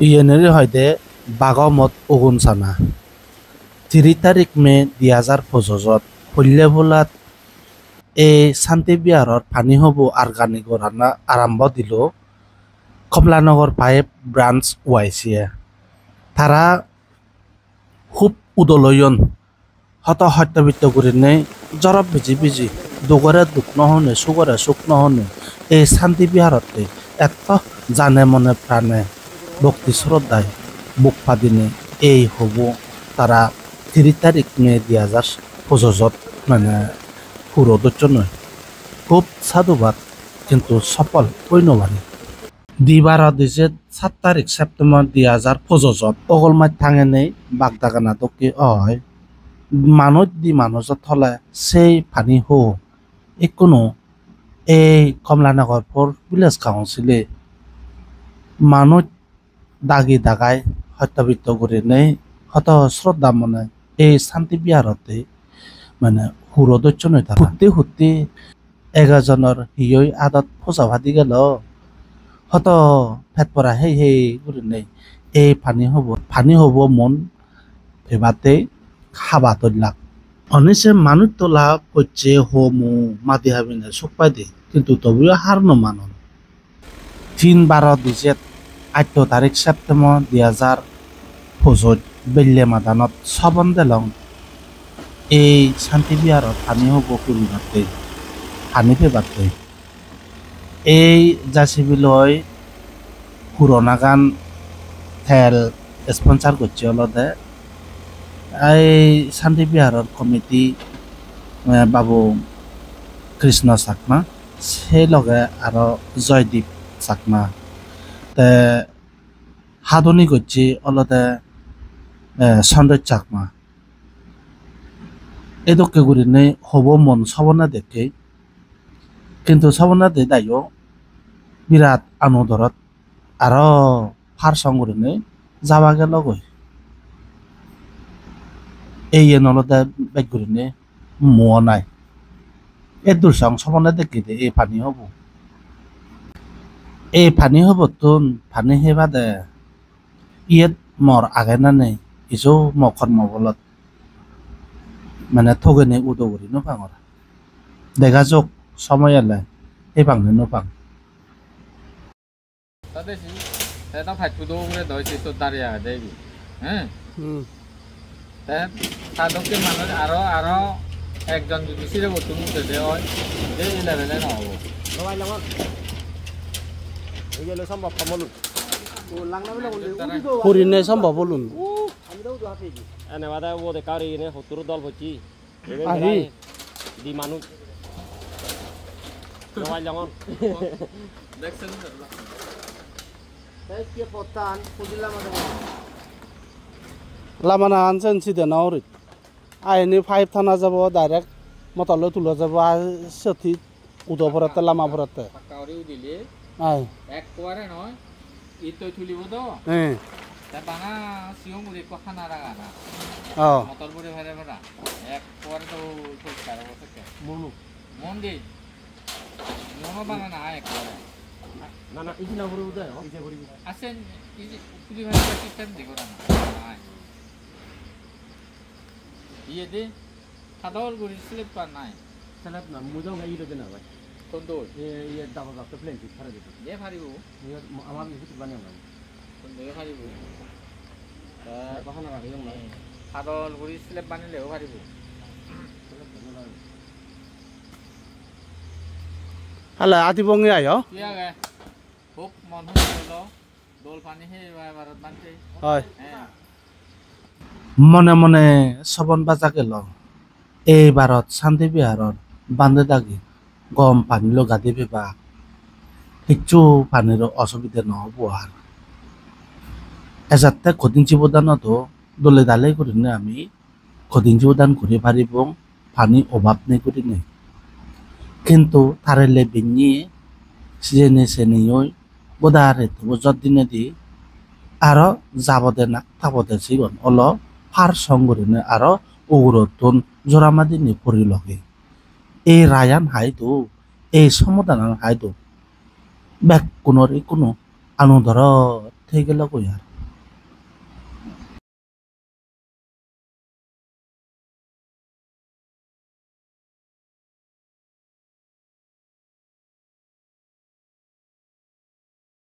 ইয়েনেরি হয়দে বাগমত ওগুন সানা 3 তারিখ মে 2025 হল্লে বোলাত এই শান্তি বিহারত পানী হব আর্গানিক রান্না আরম্ভ দিল কমলানগর 5 ব্রাঞ্চ ওয়াইসিয়ে তারা খুব উদলয়ন হত সত্যবিত্ত করে নেই জরব বিজি বিজি দুগরে দুঃখ নহনে সুগরে সুখ নহনে এই শান্তি বিহারতে এত জানে মনে প্রাণে ভক্তি শ্রদ্ধায় বুক পাদিনে এই হব তারা 3 তারিখ মে 2025 মানে পুরোদর্য নয় খুব সাধুবাদ কিন্তু সফল পৈনবাণী দিবার দিছে 7 তারিখ সেপ্টেম্বর 2025 অগলমাই থাঙে নেই বাগদাগানা দকি হয় মানুষ দি মানুষত থলে সেই পানী হো একোনো এই কমলানগর ফোর ভিলেজ কাউন্সিলে মানুষ দাগি দাগাই সত্যবিত্ত করে নেই হত শ্রদ্ধা মনে এই শান্তি বিহারতে মানে হুরদর্য নয় তারা হুত্তি হুত্তি 11জনের হিয়ই আদত ফোসা ভাদি গেল হত ফেট পরা হেই করে নেই এই পানি হব মন ভেবাতে খাবা তৈলাক অনিসে মানুষ তোলা করছে হোমু মাতি হাবিনে সুখ পাই দে কিন্তু তবুও হার নমানন 3/12 দিছে 8 তারিখ সেপ্টেম্বর 2025 বেল্লে মাদানত সবন দেলং এই শান্তি বিহারত পানি হব পরিবারতে পানি পেবাতে এই জাসিবি লয় পুরোনা গান তেল স্পন্সার করছে অলদে এই শান্তি বিহারর কমিটি বাবু কৃষ্ণ চাকমা সেই লগে আরো জয়দীপ চাকমা তে হাদনি করছে অলদে সন্দর চাকমা এদকে গুরি নেই হব মন সবনা দেখে কিন্তু সবনা দে দায়ও বিরাট আনন্দরত আরো ফার সঙ্গে নেই যাওয়া গেল গই এই নলদে বেগ গুরি নে মুয়া নাই এ দুরসং সবনা দেখে দে এই পানি হব তুন পানি হেবা দে ইয়েত মর আগে না নেই ইসো মকর মবলত মানে থগেনে উদগরি নপাঙরা দেখা যাক সময় এলে এই পাংনে নপাং তাদেশি এটা ফাইটুদো করে দইছে তো দাঁড়িয়ে দেবি হ্যাঁ তা সাধককে মানুষ আরো একজন যদি সিরে বস্তু মুখে দে হয় এই লেভেলে নহব সবাই আমার এগুলো সম্ভব কমলুন হরিণে সম্ভব বলুন এনে বাদা ও দে কারি নে 70 দল হচ্ছি আহি দি মানুষ সবাই যেমন দেখছেন কে পতান পুজিলা মানে লামানা আনছেন সিধে নাওরিত আইনি 5 থানা যাব ডাইরেক্ট মতলে তুলে যাব সথি উদভরতে লামা ভরতে পাকাউরিও দিলে আই এক কোয়ারে নয় ইতই তুলিব তো তা বানা সিও মুদি কথা রাগা না মতল পরে ভরে ভরা এক কোয়ারে তো পরিষ্কার হবে থেকে মন দি মনো বানা না এক কোয়ারে না না ইজি না ভরে উদয় ইজি ভরি আসেন ইজি পুরি ভাই সিস্টেম দিগো না ইয়ে দে সাদল গুরি স্লিপ পা নাই স্লিপ না মুজো গাই রে না ভাই কোনটো এই দাও দাও প্লেন ঠিক করে দিতে দে পারিব আমার কিছু বানিও না কোনটো পারিব কখনো রাখিও না সাদল গুরি স্লিপ বানিলেও পারিব আলা আতি বঙ্গে আয় কি আগে খুব মন হলো দোল পানি হে ভারত বানতে হয় মনে মনে সবন বাজা গেল এই ভারত শান্তি বিহারত বান্ধে দাগি গম পানি লগা দিবে বা কিচ্ছু পানির অসুবিধা নহব আর এজাতে কদিন জীবদানতো দলে দালে করি না আমি কদিন জীবদান করে পারিব পানি অভাব নেই করি নেই কিন্তু তারেলে বিনিয়ে সিজনে সেনিয়ই গোদারে তবু যদিনে দি আরো যাবদে না থাকতে সিগন অল ফার সঙ্গরিনে আরো উগ্রতন জোরামাদিনি পরিলগে এই রায়ান হাইতো এই সমাধান হাইতো ব্যাক কোনো আনন্দর থেকে গেল কই আর